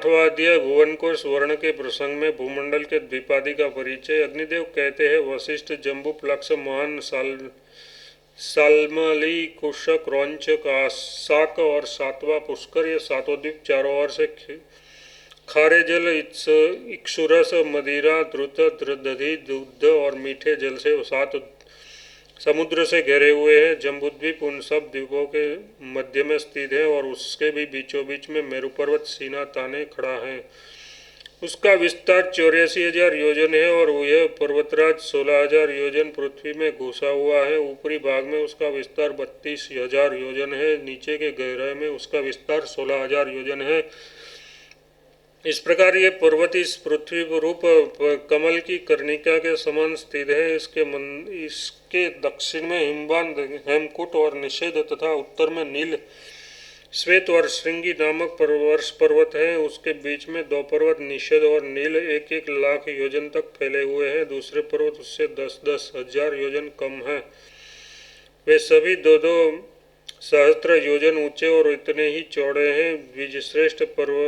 8वां अध्याय भुवनकोश वर्ण के प्रसंग में भूमंडल के द्विपादी का परिचय। अग्निदेव कहते हैं, वशिष्ठ, जम्बू, प्लक्ष, महान, साल्मली, कुशक, रौंचक, शाक और सातवां पुष्कर, ये सातों द्वीप चारों ओर से खारे जल, इक्षुरस, मदिरा, द्रुत, दधि, दुग्ध और मीठे जल से सात समुद्र से घिरे हुए हैं। जम्बूद्वीप उन सब द्वीपों के मध्य में स्थित है और उसके भी बीचों बीच में मेरु पर्वत सीना ताने खड़ा है। उसका विस्तार 84,000 योजन है और यह पर्वतराज 16,000 योजन पृथ्वी में घुसा हुआ है। ऊपरी भाग में उसका विस्तार 32,000 योजन है। नीचे के गहराई में उसका विस्तार 16,000 योजन है। इस प्रकार ये पर्वत इस पृथ्वी रूप कमल की कर्णिका के समान स्थित है। इसके दक्षिण में हिमबान, हेमकूट और निषेध तथा उत्तर में नील, श्वेत और श्रृंगी नामक पर्वत है। उसके बीच में दो पर्वत निषेध और नील 1-1 लाख योजन तक फैले हुए हैं। दूसरे पर्वत उससे 10-10 हजार योजन कम है। वे सभी 2-2 सहस्त्र योजन ऊंचे और इतने ही चौड़े हैं। द्विजश्रेष्ठ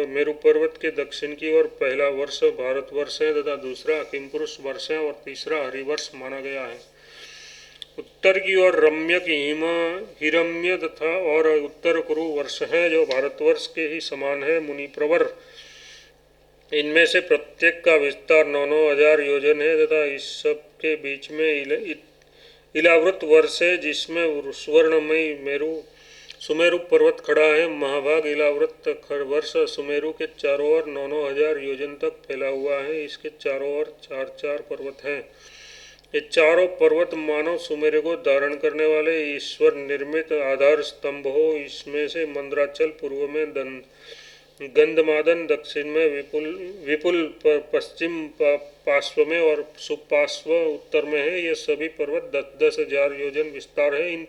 मेरु पर्वत के दक्षिण की ओर पहला वर्ष भारतवर्ष है तथा दूसरा किमपुरुष वर्ष है और तीसरा हरिवर्ष माना गया है। उत्तर की ओर रम्यक हिरम्य तथा और उत्तर कुरु वर्ष है जो भारतवर्ष के ही समान है। मुनिप्रवर, इनमें से प्रत्येक का विस्तार 9-9 हजार योजन है तथा इस सब के बीच में इलावृत वर्ष है जिसमें स्वर्णमयी सुमेरु पर्वत खड़ा है। महाभाग इलावृत वर्ष सुमेरु के चारों ओर 9-9 हजार योजन तक फैला हुआ है। इसके चारों ओर 4-4 पर्वत हैं। ये चारों पर्वत मानव सुमेरु को धारण करने वाले ईश्वर निर्मित आधार स्तंभ हो। इसमें से मंद्राचल पूर्व में गंधमादन, दक्षिण में विपुल, पश्चिम पार्श्व में और सुपार्श्व उत्तर में है। ये सभी पर्वत 10-10 हजार योजन विस्तार है। इन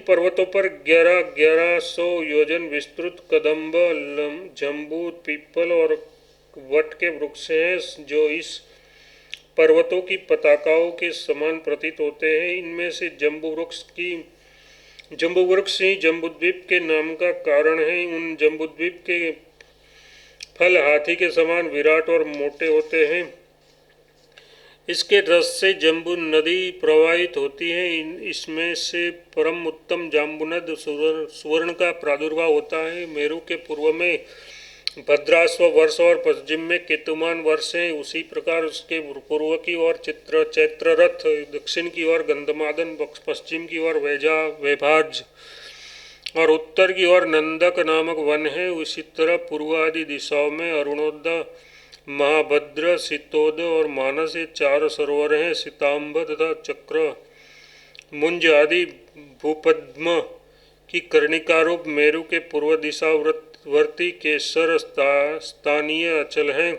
पर्वतों पर 1100 योजन विस्तृत कदम्ब, जम्बू, पीपल और वट के वृक्ष हैं जो इस पर्वतों की पताकाओं के समान प्रतीत होते हैं। इनमें से जम्बू वृक्ष ही जम्बूद्वीप के नाम का कारण है। उन जम्बूद्वीप के फल हाथी के समान विराट और मोटे होते हैं। इसके रस से जम्बू नदी प्रवाहित होती है। इसमें से परम उत्तम जाम्बुनद सुवर्ण का प्रादुर्भाव होता है। मेरु के पूर्व में भद्राश्व वर्ष और पश्चिम में केतुमान वर्ष है। उसी प्रकार उसके पूर्व की ओर चैत्ररथ, दक्षिण की ओर गंधमादन, पश्चिम की ओर वैभाज और उत्तर की ओर नंदक नामक वन है। उसी तरह पूर्व आदि दिशाओं में अरुणोद, महाभद्र, शीतोद और मानस, ये 4 सरोवर हैं। सीताम्ब तथा चक्र मुंज आदि भूपद्म की कर्णिकारूप मेरु के पूर्व दिशावर्ती केसर स्थानीय अचल हैं।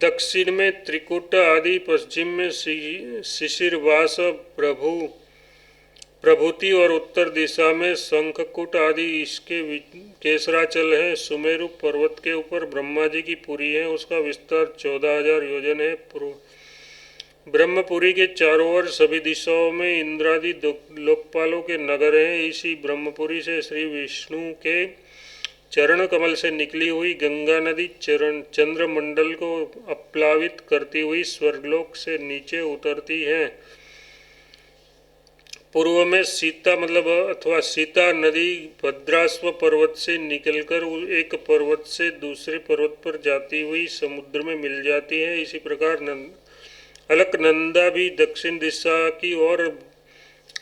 दक्षिण में त्रिकुट आदि, पश्चिम में शिशिरवास, प्रभूति और उत्तर दिशा में शंखकूट आदि इसके केसराचल है। सुमेरु पर्वत के ऊपर ब्रह्मा जी की पुरी है। उसका विस्तार 14,000 योजन है। ब्रह्मपुरी के चारों ओर सभी दिशाओं में इंद्रादि लोकपालों के नगर हैं। इसी ब्रह्मपुरी से श्री विष्णु के चरण कमल से निकली हुई गंगा नदी चंद्रमंडल को अप्लावित करती हुई स्वर्गलोक से नीचे उतरती है। पूर्व में सीता नदी भद्राश्व पर्वत से निकलकर एक पर्वत से दूसरे पर्वत पर जाती हुई समुद्र में मिल जाती है। इसी प्रकार अलकनंदा भी दक्षिण दिशा की ओर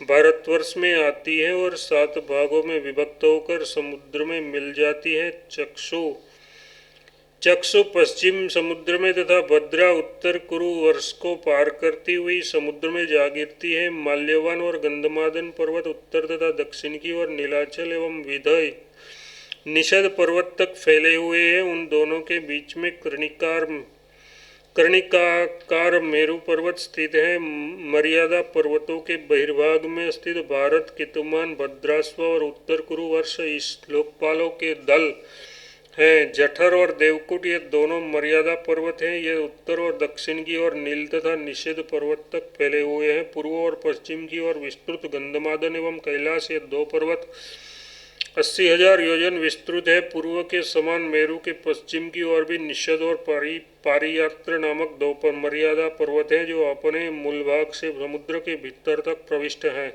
भारतवर्ष में आती है और 7 भागों में विभक्त होकर समुद्र में मिल जाती है। चक्षु पश्चिम समुद्र में तथा भद्रा उत्तर कुरु वर्ष को पार करती हुई समुद्र में जा गिरती है। माल्यवान और गंधमादन पर्वत उत्तर तथा दक्षिण की ओर नीलाचल एवं विधय निषद पर्वत तक फैले हुए हैं। उन दोनों के बीच में कर्णिकाकार मेरु पर्वत स्थित है। मर्यादा पर्वतों के बहिर्भाग में स्थित भारत, केतुमान, भद्राश्व और उत्तर कुरु वर्ष इस लोकपालों के दल हैं। जठर और देवकुट ये दोनों मर्यादा पर्वत हैं। ये उत्तर और दक्षिण की ओर नील तथा निषेध पर्वत तक फैले हुए हैं। पूर्व और पश्चिम की ओर विस्तृत गंधमादन एवं कैलाश, ये 2 पर्वत 80,000 योजन विस्तृत है। पूर्व के समान मेरु के पश्चिम की ओर भी निषद और पारियात्र नामक दो मर्यादा पर्वत हैं जो अपने मूल भाग से समुद्र के भीतर तक प्रविष्ट हैं।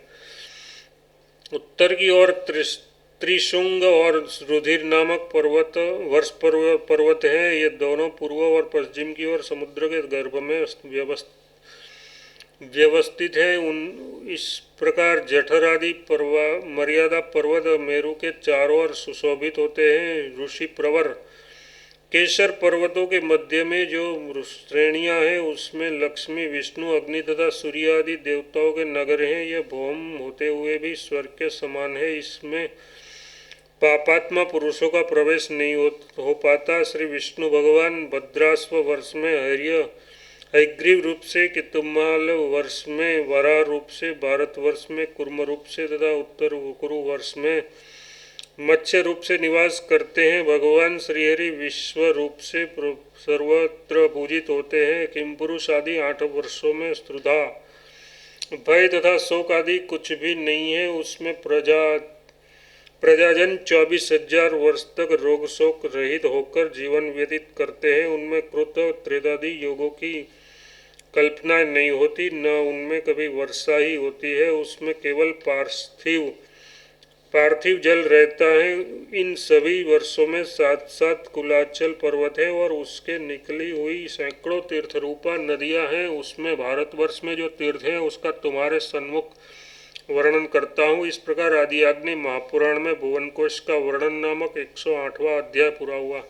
उत्तर की ओर त्रिशुंग और रुधिर नामक पर्वत हैं। ये दोनों पूर्व और पश्चिम की ओर समुद्र के गर्भ में व्यवस्थित है। इस प्रकार जठर आदि मर्यादा पर्वत मेरु के चारों ओर सुशोभित होते हैं। ऋषि प्रवर केसर पर्वतों के मध्य में जो श्रेणियां हैं उसमें लक्ष्मी, विष्णु, अग्नि तथा सूर्य आदि देवताओं के नगर हैं। यह भौम होते हुए भी स्वर्ग के समान है। इसमें पापात्मा पुरुषों का प्रवेश नहीं हो पाता। श्री विष्णु भगवान भद्राश्व वर्ष में हयग्रीव रूप से, कितुमाल वर्ष में वराह रूप से, भारत वर्ष में कुर्म रूप से तथा उत्तर कुरु वर्ष में मत्स्य रूप से निवास करते हैं। भगवान श्रीहरि विश्व रूप से सर्वत्र पूजित होते हैं। किमपुरुष आदि 8 वर्षों में स्त्रुधा, भय तथा शोक आदि कुछ भी नहीं है। उसमें प्रजाजन 24,000 वर्ष तक रोग शोक रहित होकर जीवन व्यतीत करते हैं। उनमें कृत त्रेतादि योगों की कल्पना नहीं होती, न उनमें कभी वर्षा ही होती है। उसमें केवल पार्थिव जल रहता है। इन सभी वर्षों में 7 कुलाचल पर्वत है और उसके निकली हुई सैकड़ों तीर्थ रूपा नदियां हैं। उसमें भारतवर्ष में जो तीर्थ है उसका तुम्हारे सन्मुख वर्णन करता हूँ। इस प्रकार आदि आग्नि महापुराण में भुवन कोश का वर्णन नामक 108वां अध्याय पूरा हुआ।